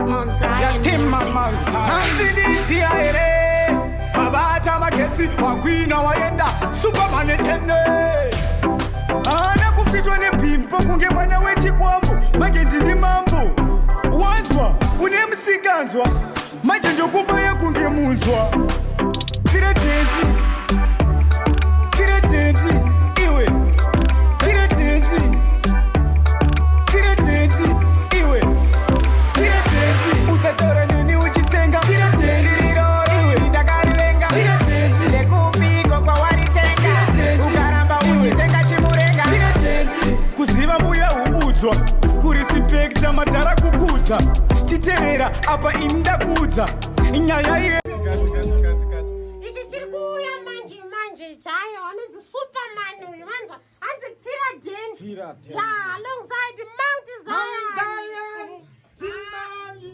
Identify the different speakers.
Speaker 1: Mount Zion music.
Speaker 2: Hanzilizia ere Habata maketi wakwina waenda Superman etene Ana kufitwa ne pimpo kunge mwana wechi kwambo Magendi ni mambo Wanzwa, unemsiganzwa Majenjo kubaya kunge munzwa Kire tenzi Iwe Kire tenzi Iwe Kire tenzi Usetore nini uchitenga Kire tenzi Iwe Ndakariwenga Kire tenzi Lekupiko kwa waritenga Kire tenzi Ukaramba uchitenga shimurenga Kire tenzi Kuziva mbuya ubudzwa Kurispekta madara kukuta Chiterera apa indakudza Nyaya ye
Speaker 3: Ichi chirikuya manje chayo anonzi Superman uyu vanza hanzi Tira Dance. Yeah, alongside Mount Zion.